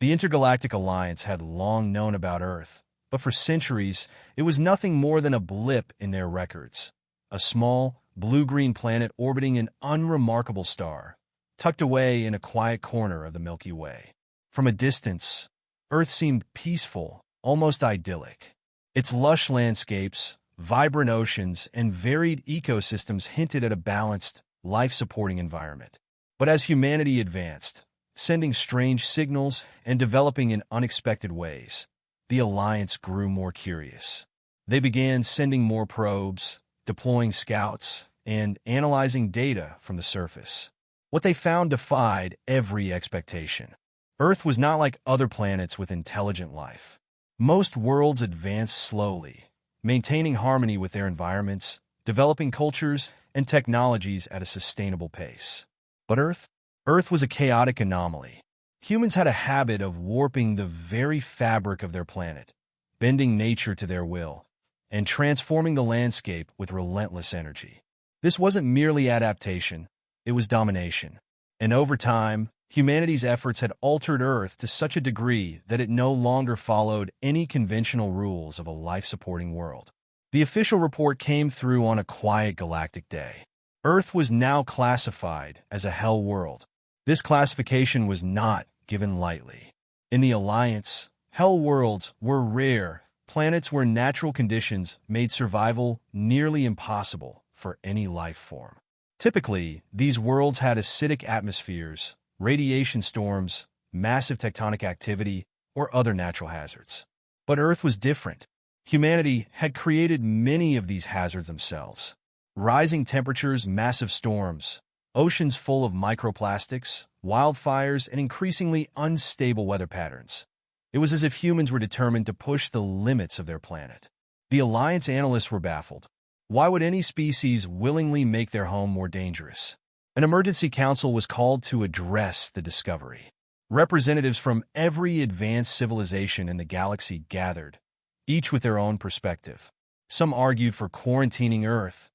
The Intergalactic Alliance had long known about Earth, but for centuries, it was nothing more than a blip in their records. A small, blue-green planet orbiting an unremarkable star, tucked away in a quiet corner of the Milky Way. From a distance, Earth seemed peaceful, almost idyllic. Its lush landscapes, vibrant oceans, and varied ecosystems hinted at a balanced, life-supporting environment. But as humanity advanced, sending strange signals and developing in unexpected ways, the Alliance grew more curious. They began sending more probes, deploying scouts, and analyzing data from the surface. What they found defied every expectation. Earth was not like other planets with intelligent life. Most worlds advanced slowly, maintaining harmony with their environments, developing cultures and technologies at a sustainable pace. But Earth was a chaotic anomaly. Humans had a habit of warping the very fabric of their planet, bending nature to their will, and transforming the landscape with relentless energy. This wasn't merely adaptation, it was domination. And over time, humanity's efforts had altered Earth to such a degree that it no longer followed any conventional rules of a life-supporting world. The official report came through on a quiet galactic day. Earth was now classified as a hell world. This classification was not given lightly. In the Alliance, hell worlds were rare, planets where natural conditions made survival nearly impossible for any life form. Typically, these worlds had acidic atmospheres, radiation storms, massive tectonic activity, or other natural hazards. But Earth was different. Humanity had created many of these hazards themselves. Rising temperatures, massive storms, oceans full of microplastics, wildfires, and increasingly unstable weather patterns. It was as if humans were determined to push the limits of their planet. The Alliance analysts were baffled. Why would any species willingly make their home more dangerous? An emergency council was called to address the discovery. Representatives from every advanced civilization in the galaxy gathered, each with their own perspective. Some argued for quarantining Earth,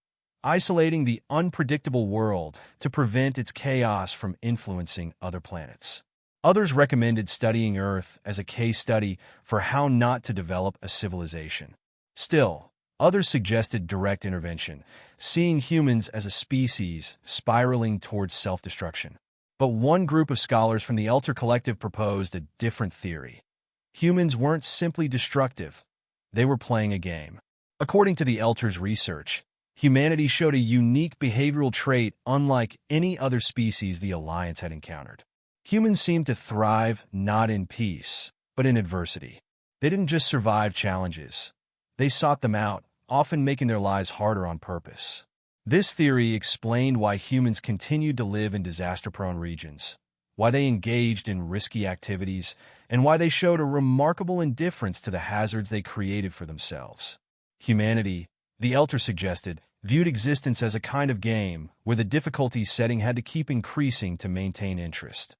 isolating the unpredictable world to prevent its chaos from influencing other planets. Others recommended studying Earth as a case study for how not to develop a civilization. Still, others suggested direct intervention, seeing humans as a species spiraling towards self-destruction. But one group of scholars from the Elter Collective proposed a different theory. Humans weren't simply destructive, they were playing a game. According to the Elter's research, humanity showed a unique behavioral trait unlike any other species the Alliance had encountered. Humans seemed to thrive not in peace, but in adversity. They didn't just survive challenges. They sought them out, often making their lives harder on purpose. This theory explained why humans continued to live in disaster-prone regions, why they engaged in risky activities, and why they showed a remarkable indifference to the hazards they created for themselves. Humanity, the Elter suggested, viewed existence as a kind of game where the difficulty setting had to keep increasing to maintain interest.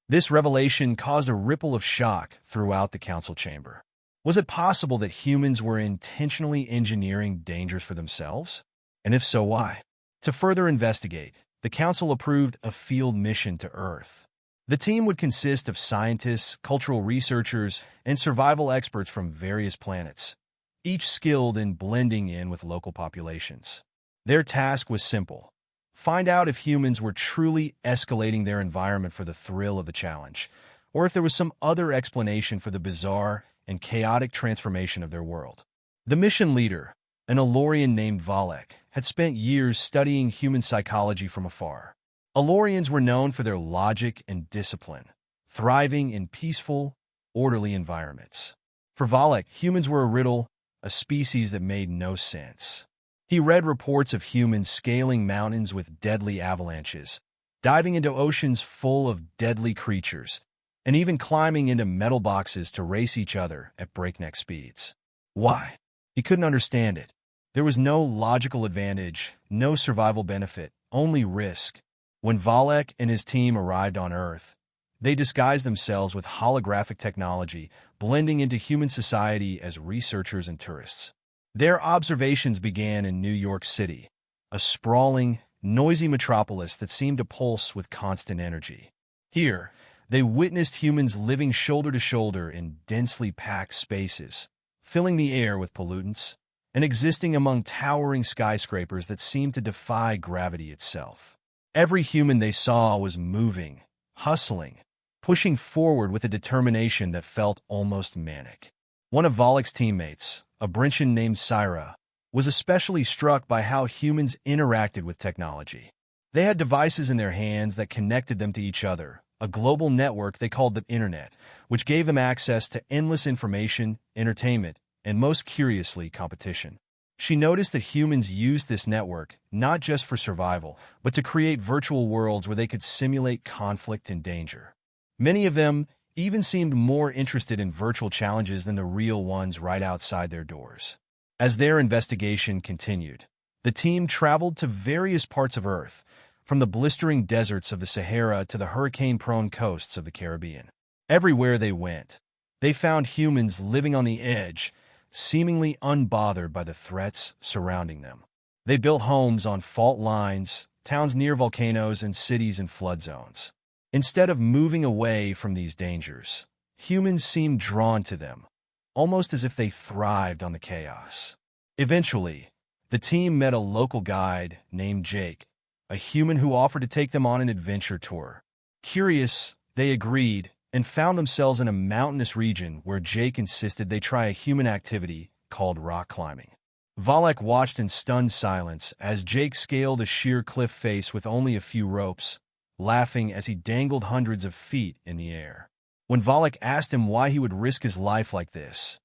This revelation caused a ripple of shock throughout the council chamber. Was it possible that humans were intentionally engineering dangers for themselves? And if so, why? To further investigate, the council approved a field mission to Earth. The team would consist of scientists, cultural researchers, and survival experts from various planets, each skilled in blending in with local populations. Their task was simple: find out if humans were truly escalating their environment for the thrill of the challenge, or if there was some other explanation for the bizarre and chaotic transformation of their world. The mission leader, an Elorian named Valek, had spent years studying human psychology from afar. Elorians were known for their logic and discipline, thriving in peaceful, orderly environments. For Valek, humans were a riddle, a species that made no sense. He read reports of humans scaling mountains with deadly avalanches, diving into oceans full of deadly creatures, and even climbing into metal boxes to race each other at breakneck speeds. Why? He couldn't understand it. There was no logical advantage, no survival benefit, only risk. When Valek and his team arrived on Earth, they disguised themselves with holographic technology, blending into human society as researchers and tourists. Their observations began in New York City, a sprawling, noisy metropolis that seemed to pulse with constant energy. Here, They witnessed humans living shoulder to shoulder in densely packed spaces, filling the air with pollutants, and existing among towering skyscrapers that seemed to defy gravity itself. Every human they saw was moving, hustling, pushing forward with a determination that felt almost manic. One of Volek's teammates, a Brinchan named Syra, was especially struck by how humans interacted with technology. They had devices in their hands that connected them to each other, a global network they called the Internet, which gave them access to endless information, entertainment, and most curiously, competition. She noticed that humans used this network not just for survival, but to create virtual worlds where they could simulate conflict and danger. Many of them even seemed more interested in virtual challenges than the real ones right outside their doors. As their investigation continued, the team traveled to various parts of Earth, from the blistering deserts of the Sahara to the hurricane-prone coasts of the Caribbean. Everywhere they went, they found humans living on the edge, seemingly unbothered by the threats surrounding them. They built homes on fault lines, towns near volcanoes, and cities in flood zones. Instead of moving away from these dangers, humans seemed drawn to them, almost as if they thrived on the chaos. Eventually, the team met a local guide named Jake, a human who offered to take them on an adventure tour. Curious, they agreed and found themselves in a mountainous region where Jake insisted they try a human activity called rock climbing. Volek watched in stunned silence as Jake scaled a sheer cliff face with only a few ropes, laughing as he dangled hundreds of feet in the air. When Volek asked him why he would risk his life like this,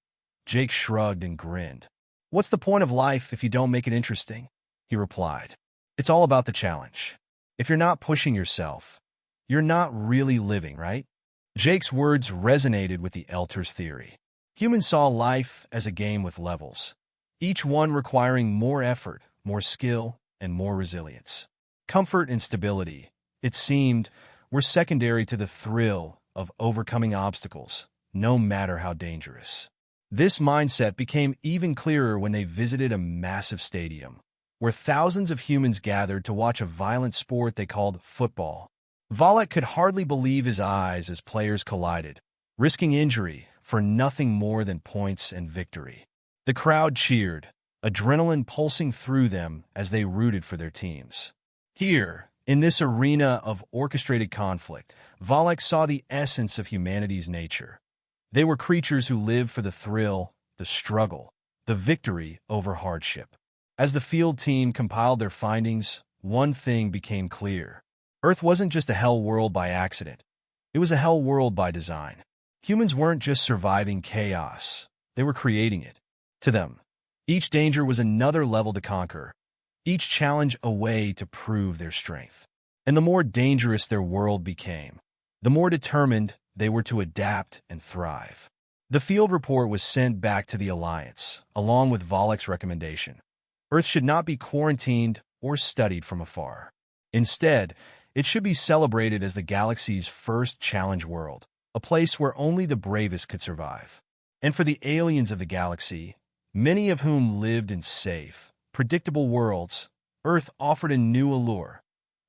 Jake shrugged and grinned. "What's the point of life if you don't make it interesting?" he replied. "It's all about the challenge. If you're not pushing yourself, you're not really living, right?" Jake's words resonated with the Elter's theory. Humans saw life as a game with levels, each one requiring more effort, more skill, and more resilience. Comfort and stability, it seemed, were secondary to the thrill of overcoming obstacles, no matter how dangerous. This mindset became even clearer when they visited a massive stadium, where thousands of humans gathered to watch a violent sport they called football. Volek could hardly believe his eyes as players collided, risking injury for nothing more than points and victory. The crowd cheered, adrenaline pulsing through them as they rooted for their teams. Here, in this arena of orchestrated conflict, Volek saw the essence of humanity's nature. They were creatures who lived for the thrill, the struggle, the victory over hardship. As the field team compiled their findings, one thing became clear. Earth wasn't just a hell world by accident. It was a hell world by design. Humans weren't just surviving chaos. They were creating it. To them, each danger was another level to conquer, each challenge a way to prove their strength. And the more dangerous their world became, the more determined they were to adapt and thrive. The field report was sent back to the Alliance, along with Volek's recommendation. Earth should not be quarantined or studied from afar. Instead, it should be celebrated as the galaxy's first challenge world, a place where only the bravest could survive. And for the aliens of the galaxy, many of whom lived in safe, predictable worlds, Earth offered a new allure,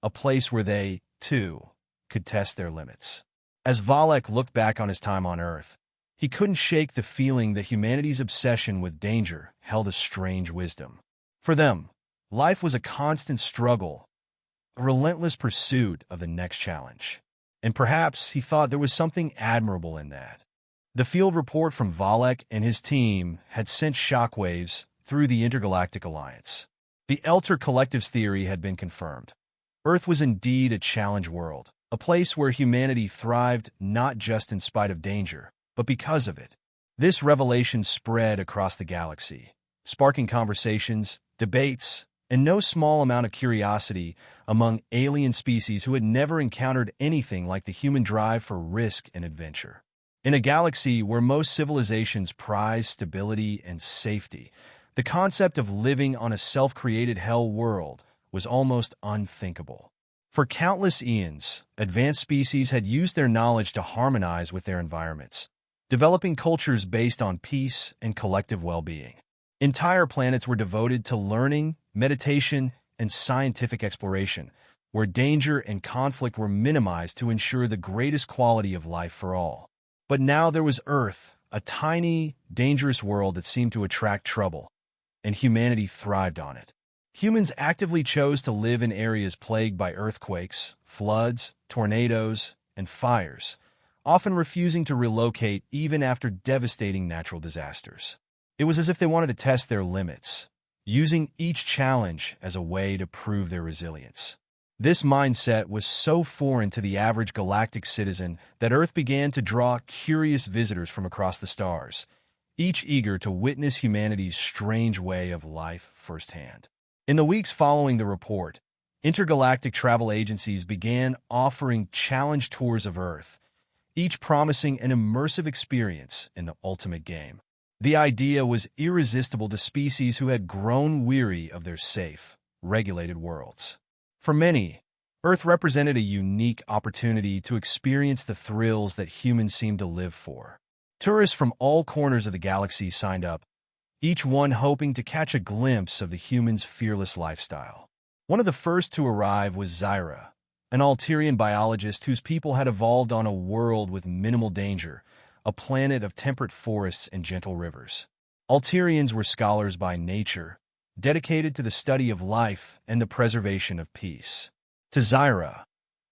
a place where they, too, could test their limits. As Volek looked back on his time on Earth, he couldn't shake the feeling that humanity's obsession with danger held a strange wisdom. For them, life was a constant struggle, a relentless pursuit of the next challenge. And perhaps he thought there was something admirable in that. The field report from Volek and his team had sent shockwaves through the Intergalactic Alliance. The Elter Collective's theory had been confirmed. Earth was indeed a challenge world, a place where humanity thrived not just in spite of danger, but because of it. This revelation spread across the galaxy, sparking conversations, debates, and no small amount of curiosity among alien species who had never encountered anything like the human drive for risk and adventure. In a galaxy where most civilizations prize stability and safety, the concept of living on a self-created hell world was almost unthinkable. For countless eons, advanced species had used their knowledge to harmonize with their environments, developing cultures based on peace and collective well-being. Entire planets were devoted to learning, meditation, and scientific exploration, where danger and conflict were minimized to ensure the greatest quality of life for all. But now there was Earth, a tiny, dangerous world that seemed to attract trouble, and humanity thrived on it. Humans actively chose to live in areas plagued by earthquakes, floods, tornadoes, and fires, often refusing to relocate even after devastating natural disasters. It was as if they wanted to test their limits, using each challenge as a way to prove their resilience. This mindset was so foreign to the average galactic citizen that Earth began to draw curious visitors from across the stars, each eager to witness humanity's strange way of life firsthand. In the weeks following the report, intergalactic travel agencies began offering challenge tours of Earth, each promising an immersive experience in the ultimate game. The idea was irresistible to species who had grown weary of their safe, regulated worlds. For many, Earth represented a unique opportunity to experience the thrills that humans seemed to live for. Tourists from all corners of the galaxy signed up, each one hoping to catch a glimpse of the humans' fearless lifestyle. One of the first to arrive was Zyra, an Alterian biologist whose people had evolved on a world with minimal danger, a planet of temperate forests and gentle rivers. Alterians were scholars by nature, dedicated to the study of life and the preservation of peace. To Zyra,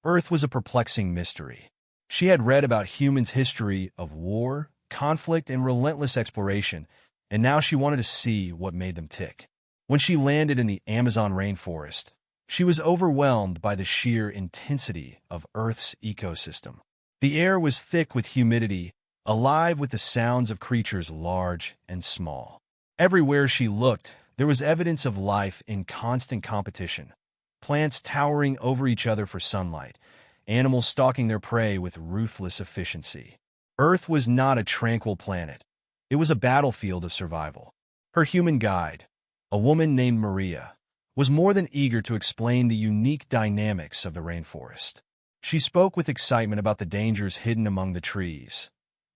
Earth was a perplexing mystery. She had read about humans' history of war, conflict, and relentless exploration, and now she wanted to see what made them tick. When she landed in the Amazon rainforest, she was overwhelmed by the sheer intensity of Earth's ecosystem. The air was thick with humidity, alive with the sounds of creatures large and small. Everywhere she looked, there was evidence of life in constant competition. Plants towering over each other for sunlight, animals stalking their prey with ruthless efficiency. Earth was not a tranquil planet. It was a battlefield of survival. Her human guide, a woman named Maria, was more than eager to explain the unique dynamics of the rainforest. She spoke with excitement about the dangers hidden among the trees.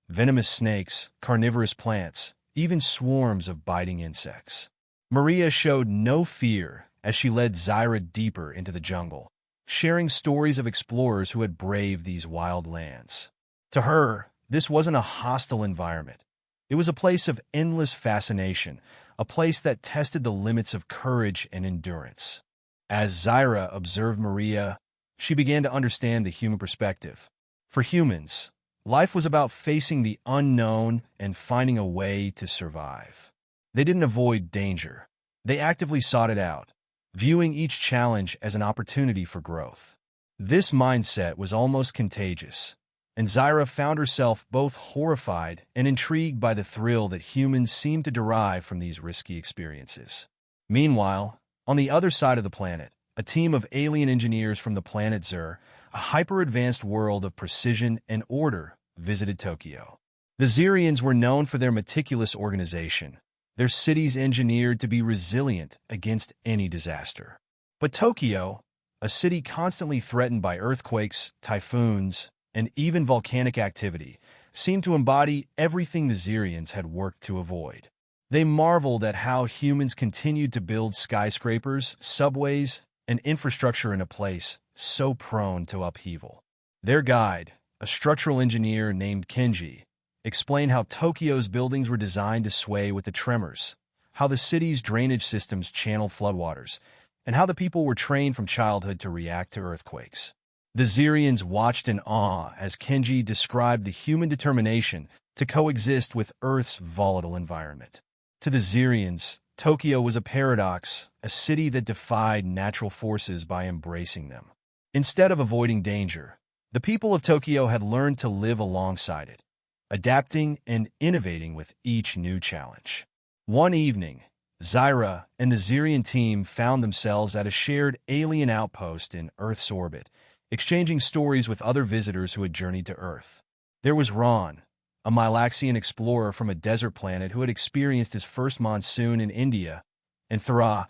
Venomous snakes, carnivorous plants, even swarms of biting insects. Maria showed no fear as she led Zyra deeper into the jungle, sharing stories of explorers who had braved these wild lands. To her, this wasn't a hostile environment. It was a place of endless fascination, a place that tested the limits of courage and endurance. As Zyra observed Maria, she began to understand the human perspective. For humans, life was about facing the unknown and finding a way to survive. They didn't avoid danger. They actively sought it out, viewing each challenge as an opportunity for growth. This mindset was almost contagious, and Zyra found herself both horrified and intrigued by the thrill that humans seemed to derive from these risky experiences. Meanwhile, on the other side of the planet, a team of alien engineers from the planet Zur, a hyper-advanced world of precision and order, visited Tokyo. The Zirians were known for their meticulous organization, their cities engineered to be resilient against any disaster. But Tokyo, a city constantly threatened by earthquakes, typhoons, and even volcanic activity, seemed to embody everything the Zirians had worked to avoid. They marveled at how humans continued to build skyscrapers, subways, and infrastructure in a place so prone to upheaval. Their guide, a structural engineer named Kenji, explained how Tokyo's buildings were designed to sway with the tremors, how the city's drainage systems channel floodwaters, and how the people were trained from childhood to react to earthquakes. The Zirians watched in awe as Kenji described the human determination to coexist with Earth's volatile environment. To the Zirians, Tokyo was a paradox, a city that defied natural forces by embracing them. Instead of avoiding danger, the people of Tokyo had learned to live alongside it, adapting and innovating with each new challenge. One evening, Zyra and the Zirian team found themselves at a shared alien outpost in Earth's orbit, exchanging stories with other visitors who had journeyed to Earth. There was Ron, a Mylaxian explorer from a desert planet who had experienced his first monsoon in India, and Thra,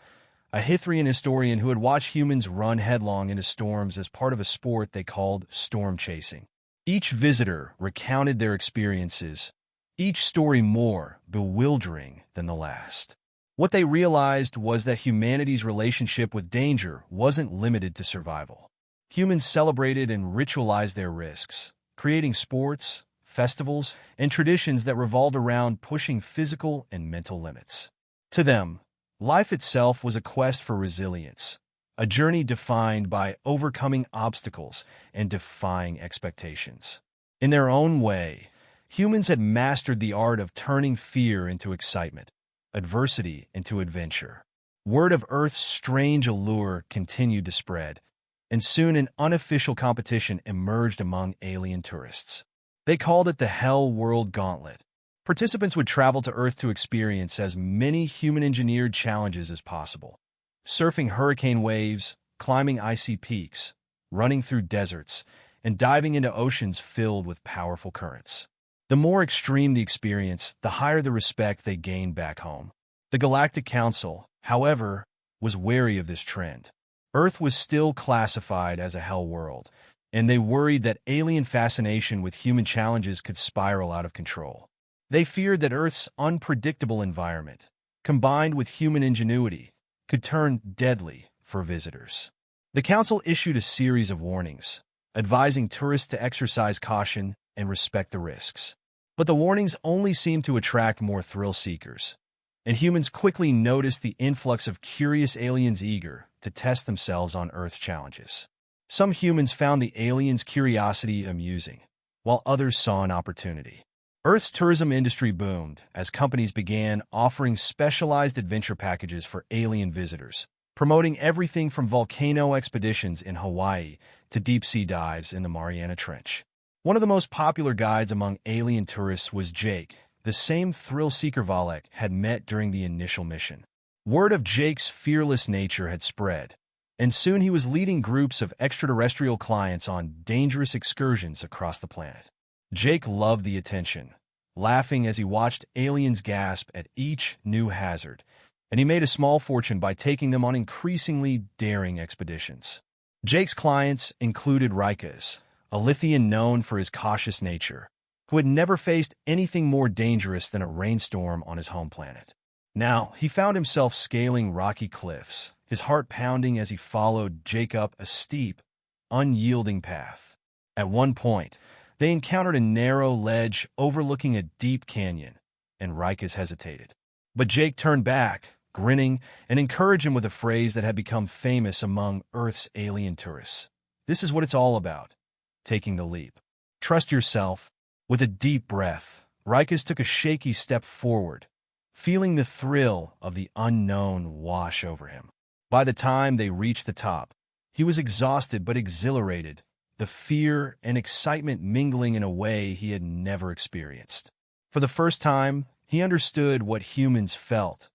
a Hythrian historian who had watched humans run headlong into storms as part of a sport they called storm chasing. Each visitor recounted their experiences, each story more bewildering than the last. What they realized was that humanity's relationship with danger wasn't limited to survival. Humans celebrated and ritualized their risks, creating sports, festivals, and traditions that revolved around pushing physical and mental limits. To them, life itself was a quest for resilience, a journey defined by overcoming obstacles and defying expectations. In their own way, humans had mastered the art of turning fear into excitement, adversity into adventure. Word of Earth's strange allure continued to spread, and soon an unofficial competition emerged among alien tourists. They called it the Hell World Gauntlet. Participants would travel to Earth to experience as many human-engineered challenges as possible, surfing hurricane waves, climbing icy peaks, running through deserts, and diving into oceans filled with powerful currents. The more extreme the experience, the higher the respect they gained back home. The Galactic Council, however, was wary of this trend. Earth was still classified as a hell world, and they worried that alien fascination with human challenges could spiral out of control. They feared that Earth's unpredictable environment, combined with human ingenuity, could turn deadly for visitors. The Council issued a series of warnings, advising tourists to exercise caution and respect the risks. But the warnings only seemed to attract more thrill-seekers, and humans quickly noticed the influx of curious aliens eager to test themselves on Earth's challenges. Some humans found the aliens' curiosity amusing, while others saw an opportunity. Earth's tourism industry boomed as companies began offering specialized adventure packages for alien visitors, promoting everything from volcano expeditions in Hawaii to deep-sea dives in the Mariana Trench. One of the most popular guides among alien tourists was Jake, the same thrill-seeker Valek had met during the initial mission. Word of Jake's fearless nature had spread, and soon he was leading groups of extraterrestrial clients on dangerous excursions across the planet. Jake loved the attention, laughing as he watched aliens gasp at each new hazard, and he made a small fortune by taking them on increasingly daring expeditions. Jake's clients included Rikas, a Lithian known for his cautious nature, who had never faced anything more dangerous than a rainstorm on his home planet. Now, he found himself scaling rocky cliffs, his heart pounding as he followed Jake up a steep, unyielding path. At one point, they encountered a narrow ledge overlooking a deep canyon, and Rikas hesitated. But Jake turned back, grinning, and encouraged him with a phrase that had become famous among Earth's alien tourists. "This is what it's all about. Taking the leap. Trust yourself." With a deep breath, Rikas took a shaky step forward, feeling the thrill of the unknown wash over him. By the time they reached the top, he was exhausted but exhilarated, the fear and excitement mingling in a way he had never experienced. For the first time, he understood what humans felt,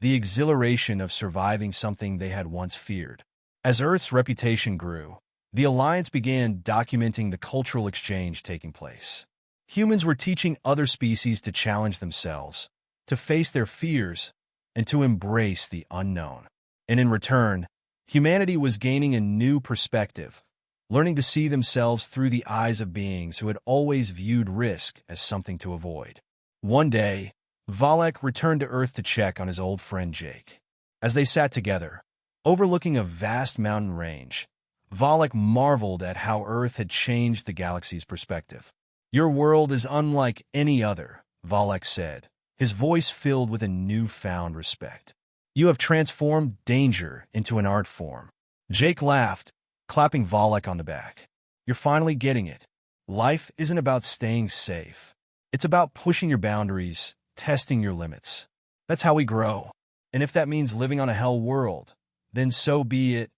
the exhilaration of surviving something they had once feared. As Earth's reputation grew, the Alliance began documenting the cultural exchange taking place. Humans were teaching other species to challenge themselves, to face their fears, and to embrace the unknown. And in return, humanity was gaining a new perspective, learning to see themselves through the eyes of beings who had always viewed risk as something to avoid. One day, Valek returned to Earth to check on his old friend Jake. As they sat together, overlooking a vast mountain range, Valek marveled at how Earth had changed the galaxy's perspective. "Your world is unlike any other," Valek said, his voice filled with a newfound respect. "You have transformed danger into an art form." Jake laughed, clapping Valek on the back. "You're finally getting it. Life isn't about staying safe. It's about pushing your boundaries, testing your limits. That's how we grow. And if that means living on a hell world, then so be it."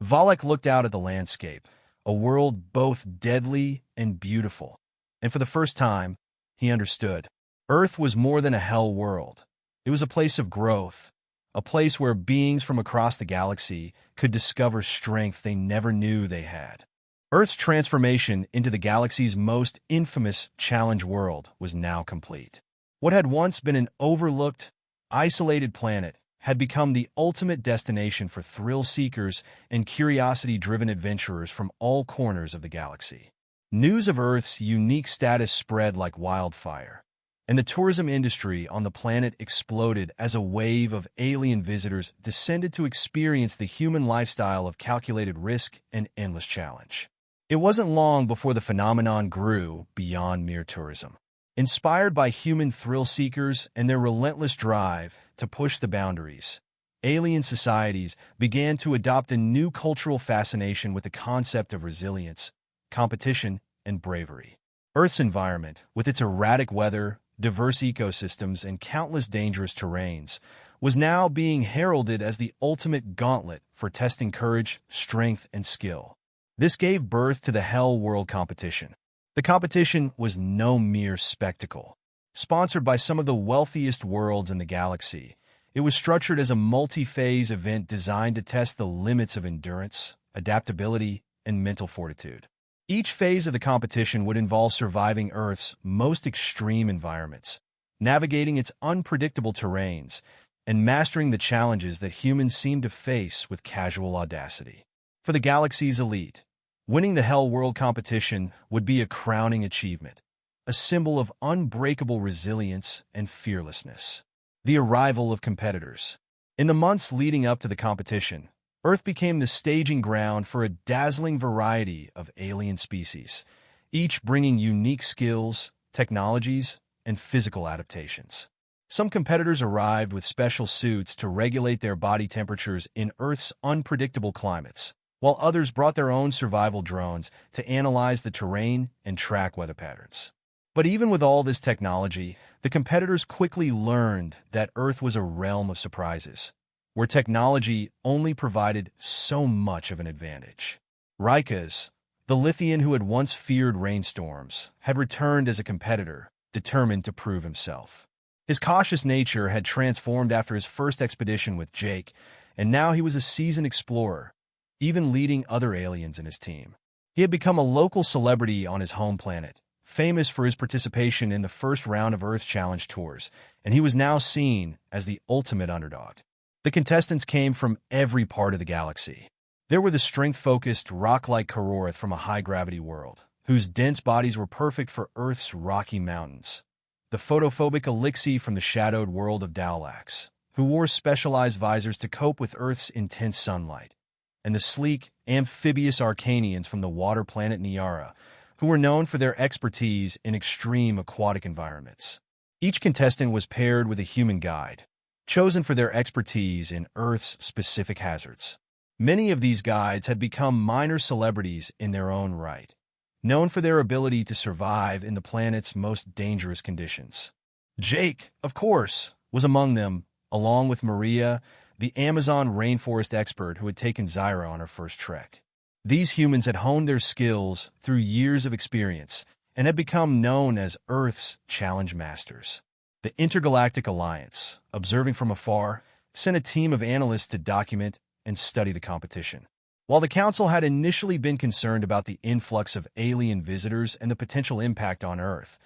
Valek looked out at the landscape, a world both deadly and beautiful. And for the first time, he understood. Earth was more than a hell world. It was a place of growth, a place where beings from across the galaxy could discover strength they never knew they had. Earth's transformation into the galaxy's most infamous challenge world was now complete. What had once been an overlooked, isolated planet had become the ultimate destination for thrill-seekers and curiosity-driven adventurers from all corners of the galaxy. News of Earth's unique status spread like wildfire, and the tourism industry on the planet exploded as a wave of alien visitors descended to experience the human lifestyle of calculated risk and endless challenge. It wasn't long before the phenomenon grew beyond mere tourism. Inspired by human thrill-seekers and their relentless drive to push the boundaries, alien societies began to adopt a new cultural fascination with the concept of resilience, competition, and bravery. Earth's environment, with its erratic weather, diverse ecosystems, and countless dangerous terrains, was now being heralded as the ultimate gauntlet for testing courage, strength, and skill. This gave birth to the Hell World Competition. The competition was no mere spectacle. Sponsored by some of the wealthiest worlds in the galaxy, it was structured as a multi-phase event designed to test the limits of endurance, adaptability, and mental fortitude. Each phase of the competition would involve surviving Earth's most extreme environments, navigating its unpredictable terrains, and mastering the challenges that humans seem to face with casual audacity. For the galaxy's elite, winning the Hell World Competition would be a crowning achievement, a symbol of unbreakable resilience and fearlessness. The arrival of competitors. In the months leading up to the competition, Earth became the staging ground for a dazzling variety of alien species, each bringing unique skills, technologies, and physical adaptations. Some competitors arrived with special suits to regulate their body temperatures in Earth's unpredictable climates, while others brought their own survival drones to analyze the terrain and track weather patterns. But even with all this technology, the competitors quickly learned that Earth was a realm of surprises, where technology only provided so much of an advantage. Rikas, the Lithian who had once feared rainstorms, had returned as a competitor, determined to prove himself. His cautious nature had transformed after his first expedition with Jake, and now he was a seasoned explorer, even leading other aliens in his team. He had become a local celebrity on his home planet, famous for his participation in the first round of Earth Challenge tours, and he was now seen as the ultimate underdog. The contestants came from every part of the galaxy. There were the strength-focused, rock-like Koroth from a high-gravity world, whose dense bodies were perfect for Earth's rocky mountains. The photophobic Elixir from the shadowed world of Daulax, who wore specialized visors to cope with Earth's intense sunlight. And the sleek, amphibious Arcanians from the water planet Niara, who were known for their expertise in extreme aquatic environments. Each contestant was paired with a human guide, chosen for their expertise in Earth's specific hazards. Many of these guides had become minor celebrities in their own right, known for their ability to survive in the planet's most dangerous conditions. Jake, of course, was among them, along with Maria, the Amazon rainforest expert who had taken Zyra on her first trek. These humans had honed their skills through years of experience and had become known as Earth's challenge masters. The Intergalactic Alliance, observing from afar, sent a team of analysts to document and study the competition. While the Council had initially been concerned about the influx of alien visitors and the potential impact on Earth,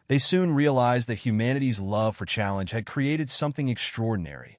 they soon realized that humanity's love for challenge had created something extraordinary.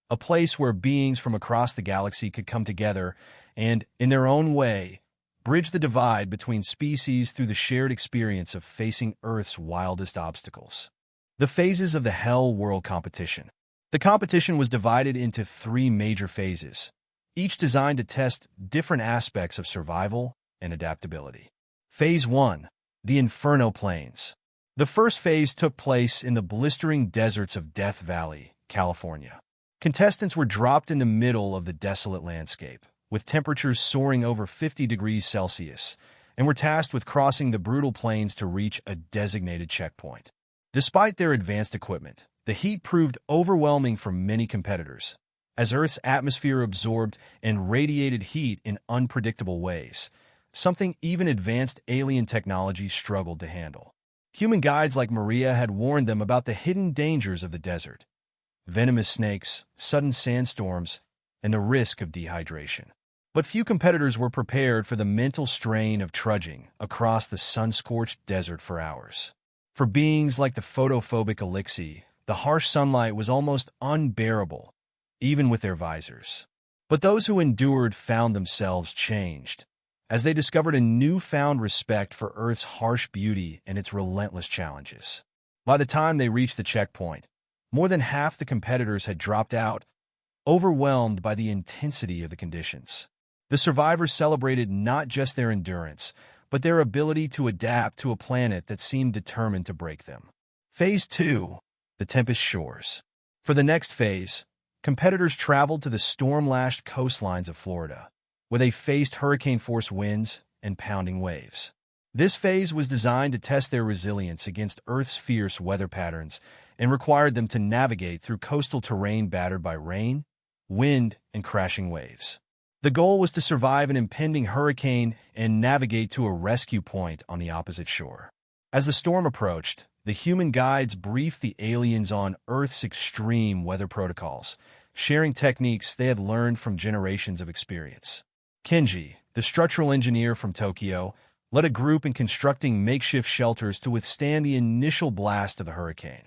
A place where beings from across the galaxy could come together and, in their own way, bridge the divide between species through the shared experience of facing Earth's wildest obstacles. The phases of the Hell World Competition. The competition was divided into 3 major phases, each designed to test different aspects of survival and adaptability. Phase 1. The Inferno Plains. The first phase took place in the blistering deserts of Death Valley, California. Contestants were dropped in the middle of the desolate landscape, with temperatures soaring over 50 degrees Celsius, and were tasked with crossing the brutal plains to reach a designated checkpoint. Despite their advanced equipment, the heat proved overwhelming for many competitors, as Earth's atmosphere absorbed and radiated heat in unpredictable ways, something even advanced alien technology struggled to handle. Human guides like Maria had warned them about the hidden dangers of the desert: venomous snakes, sudden sandstorms, and the risk of dehydration. But few competitors were prepared for the mental strain of trudging across the sun-scorched desert for hours. For beings like the photophobic Elixir, the harsh sunlight was almost unbearable, even with their visors. But those who endured found themselves changed, as they discovered a newfound respect for Earth's harsh beauty and its relentless challenges. By the time they reached the checkpoint, more than half the competitors had dropped out, overwhelmed by the intensity of the conditions. The survivors celebrated not just their endurance, but their ability to adapt to a planet that seemed determined to break them. Phase 2. The Tempest Shores. For the next phase, competitors traveled to the storm-lashed coastlines of Florida, where they faced hurricane-force winds and pounding waves. This phase was designed to test their resilience against Earth's fierce weather patterns and required them to navigate through coastal terrain battered by rain, wind, and crashing waves. The goal was to survive an impending hurricane and navigate to a rescue point on the opposite shore. As the storm approached, the human guides briefed the aliens on Earth's extreme weather protocols, sharing techniques they had learned from generations of experience. Kenji, the structural engineer from Tokyo, led a group in constructing makeshift shelters to withstand the initial blast of the hurricane,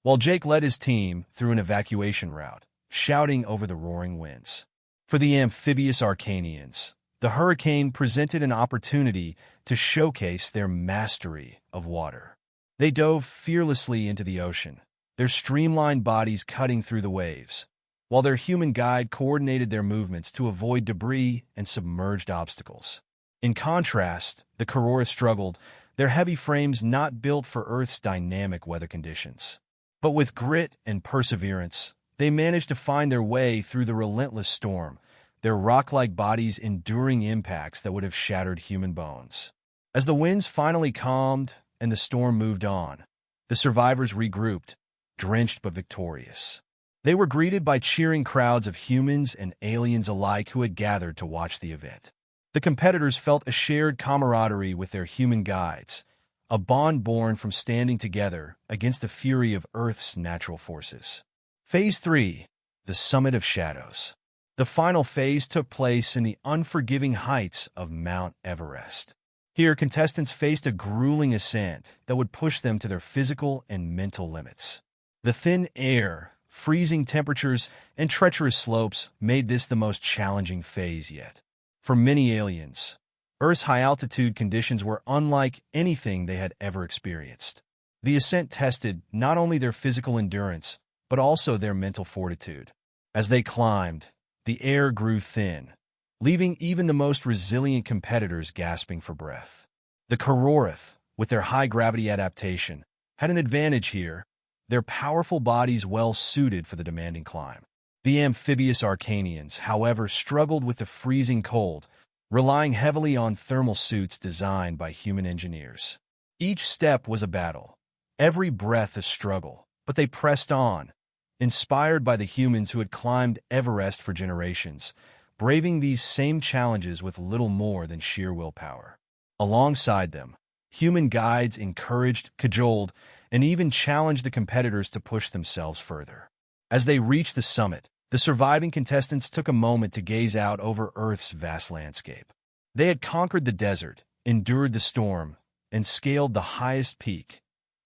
while Jake led his team through an evacuation route, shouting over the roaring winds. For the amphibious Arcanians, the hurricane presented an opportunity to showcase their mastery of water. They dove fearlessly into the ocean, their streamlined bodies cutting through the waves, while their human guide coordinated their movements to avoid debris and submerged obstacles. In contrast, the Karora struggled, their heavy frames not built for Earth's dynamic weather conditions. But with grit and perseverance, they managed to find their way through the relentless storm, their rock-like bodies enduring impacts that would have shattered human bones. As the winds finally calmed and the storm moved on, the survivors regrouped, drenched but victorious. They were greeted by cheering crowds of humans and aliens alike who had gathered to watch the event. The competitors felt a shared camaraderie with their human guides, a bond born from standing together against the fury of Earth's natural forces. Phase 3. The Summit of Shadows. The final phase took place in the unforgiving heights of Mount Everest. Here, contestants faced a grueling ascent that would push them to their physical and mental limits. The thin air, freezing temperatures, and treacherous slopes made this the most challenging phase yet. For many aliens, Earth's high-altitude conditions were unlike anything they had ever experienced. The ascent tested not only their physical endurance, but also their mental fortitude. As they climbed, the air grew thin, leaving even the most resilient competitors gasping for breath. The Karorith, with their high-gravity adaptation, had an advantage here, their powerful bodies well suited for the demanding climb. The amphibious Arcanians, however, struggled with the freezing cold, relying heavily on thermal suits designed by human engineers. Each step was a battle, every breath a struggle, but they pressed on, inspired by the humans who had climbed Everest for generations, braving these same challenges with little more than sheer willpower. Alongside them, human guides encouraged, cajoled, and even challenged the competitors to push themselves further. As they reached the summit, the surviving contestants took a moment to gaze out over Earth's vast landscape. They had conquered the desert, endured the storm, and scaled the highest peak,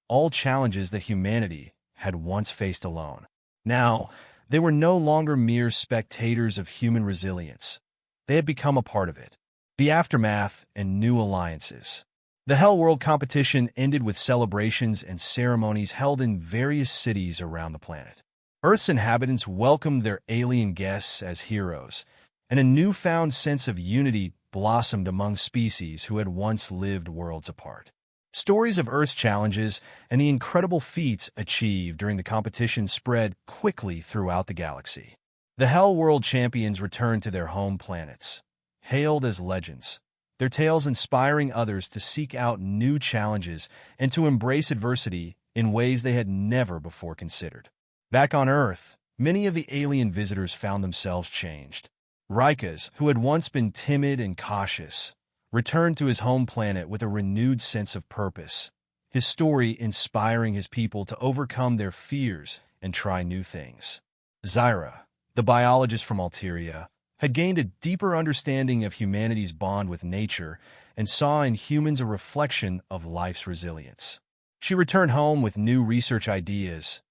all challenges that humanity had once faced alone. Now, they were no longer mere spectators of human resilience. They had become a part of it. The aftermath and new alliances. The Hell World competition ended with celebrations and ceremonies held in various cities around the planet. Earth's inhabitants welcomed their alien guests as heroes, and a newfound sense of unity blossomed among species who had once lived worlds apart. Stories of Earth's challenges and the incredible feats achieved during the competition spread quickly throughout the galaxy. The Hell World champions returned to their home planets, hailed as legends, their tales inspiring others to seek out new challenges and to embrace adversity in ways they had never before considered. Back on Earth, many of the alien visitors found themselves changed. Rikas, who had once been timid and cautious, returned to his home planet with a renewed sense of purpose, his story inspiring his people to overcome their fears and try new things. Zyra, the biologist from Alteria, had gained a deeper understanding of humanity's bond with nature and saw in humans a reflection of life's resilience. She returned home with new research ideas,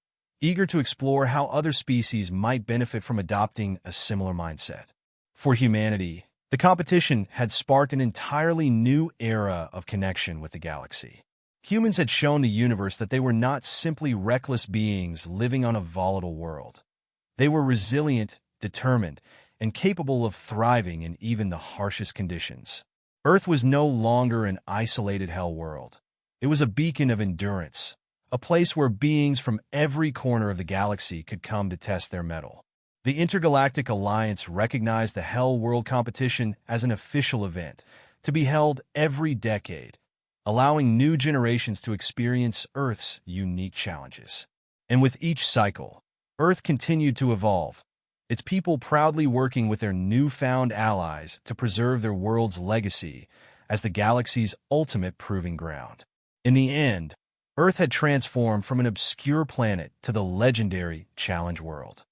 eager to explore how other species might benefit from adopting a similar mindset. For humanity, the competition had sparked an entirely new era of connection with the galaxy. Humans had shown the universe that they were not simply reckless beings living on a volatile world. They were resilient, determined, and capable of thriving in even the harshest conditions. Earth was no longer an isolated hell world. It was a beacon of endurance, a place where beings from every corner of the galaxy could come to test their mettle. The Intergalactic Alliance recognized the Hell World Competition as an official event, to be held every decade, allowing new generations to experience Earth's unique challenges. And with each cycle, Earth continued to evolve, its people proudly working with their newfound allies to preserve their world's legacy as the galaxy's ultimate proving ground. In the end, Earth had transformed from an obscure planet to the legendary Challenge World.